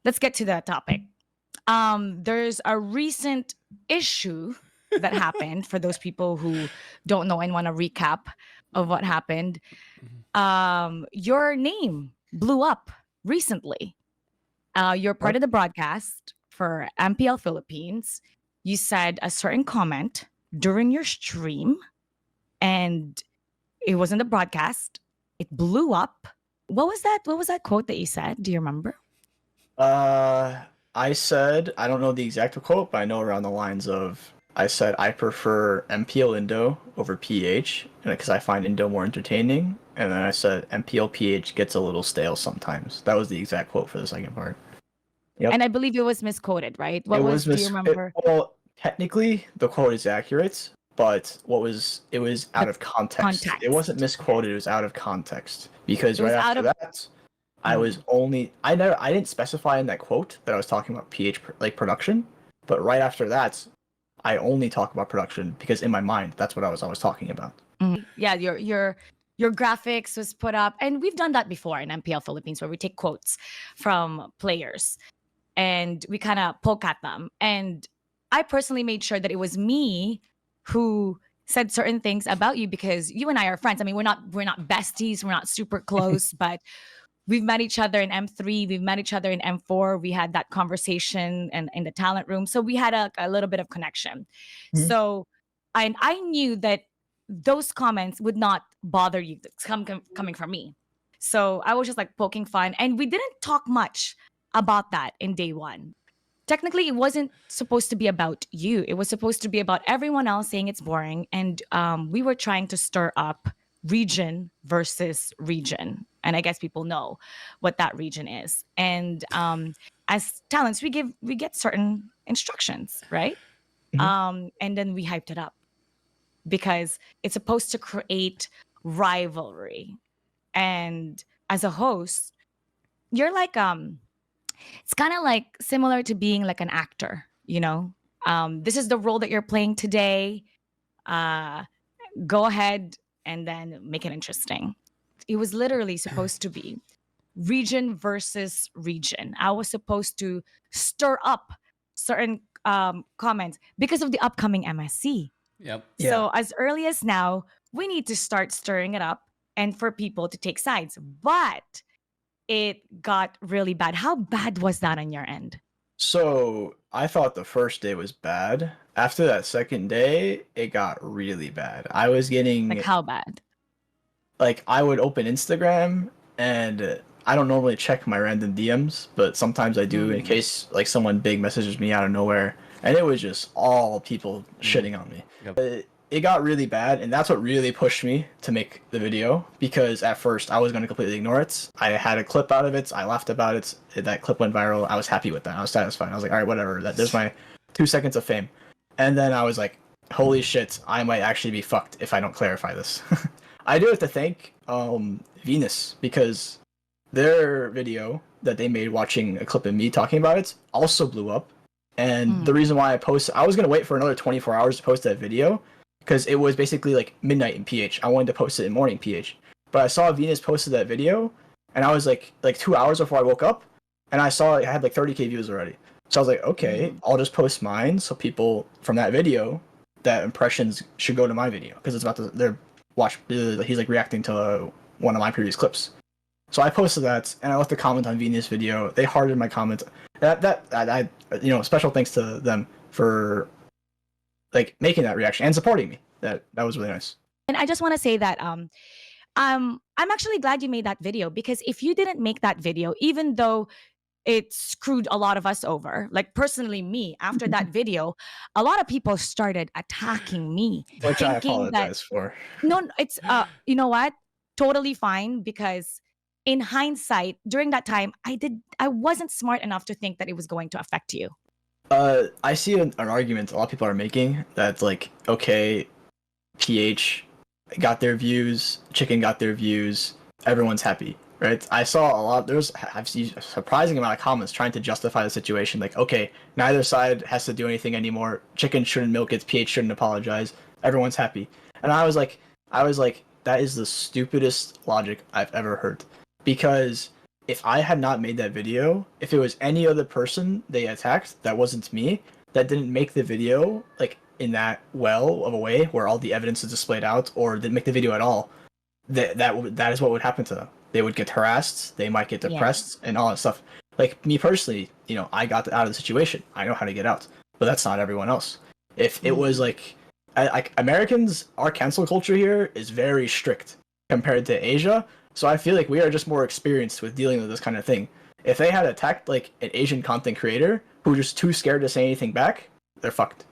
let's get to that topic. There's a recent issue that happened for those people who don't know and want to recap of what happened. Your name blew up recently. You're part What? of the broadcast for MPL Philippines. You said a certain comment during your stream, and it was in the broadcast. It blew up. What was that? What was that quote that you said? Do you remember? I said, I don't know the exact quote, but I know around the lines of, I said I prefer MPL Indo over PH, because I find Indo more entertaining. And then I said MPL PH gets a little stale sometimes. That was the exact quote for the second part. Yep. And I believe it was misquoted, right? What It was? was Do you remember well, technically the quote is accurate, but it was out the of context. It wasn't context? misquoted, it was out of context. Because It right was out after of. that, I didn't specify in that quote that I was talking about PH like production, but right after that, I only talk about production because in my mind that's what I was always talking about. Yeah, your graphics was put up, and we've done that before in MPL Philippines, where we take quotes from players and we kind of poke at them. And I personally made sure that it was me who said certain things about you because you and I are friends. I mean, we're not besties, we're not super close, but we've met each other in M3, we've met each other in M4. We had that conversation and in the talent room, so we had a little bit of connection. Mhm. So I knew that those comments would not bother you coming from me. So I was just like poking fun, and we didn't talk much about that in day one. Technically, it wasn't supposed to be about you. It was supposed to be about everyone else saying it's boring, and we were trying to stir up region versus region. And I guess people know what that region is. And as talents, we get certain instructions, right? Mhm. And then we hyped it up because it's supposed to create rivalry. And as a host, you're like it's kind of like similar to being like an actor, you know? This is the role that you're playing today. Uh Go ahead and then make it interesting. It was literally supposed to be region versus region. I was supposed to stir up certain comments because of the upcoming MSC. Yep. Yeah. So as early as now, we need to start stirring it up and for people to take sides. But it got really bad. How bad was that on your end? So I thought the first day was bad. After that second day, it got really bad. I was Like getting how bad? like I would open Instagram and I don't normally check my random DMs, but sometimes I do in Mm. case like someone big messages me out of nowhere, and it was just all people shitting on me. Yep. It got really bad, and that's what really pushed me to make the video because at first I was going to completely ignore it. I had a clip out of it, I laughed about it, that clip went viral. I was happy with that. I was satisfied. I was like, all right, whatever. There's my 2 seconds of fame, and then I was like, holy shit, I might actually be fucked if I don't clarify this. I do have to thank Venus because their video that they made watching a clip of me talking about it also blew up. And the Mm. reason why I was gonna wait for another 24 hours to post that video because it was basically like midnight in PH. I wanted to post it in morning PH, but I saw Venus posted that video, and I was like 2 hours before I woke up, and I saw it had like 30K views already. So I was like, okay, I'll just post mine so people from that video, that impressions should go to my video because it's about to they're watch. He's like reacting to one of my previous clips. So I posted that, and I left a comment on Venus' video. They hearted my comment. I special thanks to them for like making that reaction and supporting me. That was really nice. And I just want to say that I'm actually glad you made that video because if you didn't make that video, even though it screwed a lot of us over, like personally me, after that video, a lot of people started attacking me, Which I thinking that apologize for. no, it's you know what? Totally fine because in hindsight, during that time, I wasn't smart enough to think that it was going to affect you. I see an argument a lot of people are making that's like, okay, PH got their views, Chicken got their views, everyone's happy, right? I saw a lot. I've seen a surprising amount of comments trying to justify the situation. Like, okay, neither side has to do anything anymore. Chicken shouldn't milk its, PH shouldn't apologize. Everyone's happy, and I was like, that is the stupidest logic I've ever heard, because if I had not made that video, if it was any other person they attacked that wasn't me, that didn't make the video like in that well of a way where all the evidence is displayed out, or didn't make the video at all, that is what would happen to them. They would get harassed, they might get Yeah. depressed, and all that stuff. Like me personally, I got out of the situation. I know how to get out, but that's not everyone else. If it was like, Americans, our cancel culture here is very strict compared to Asia. So I feel like we are just more experienced with dealing with this kind of thing. If they had attacked like an Asian content creator who was just too scared to say anything back, they're fucked.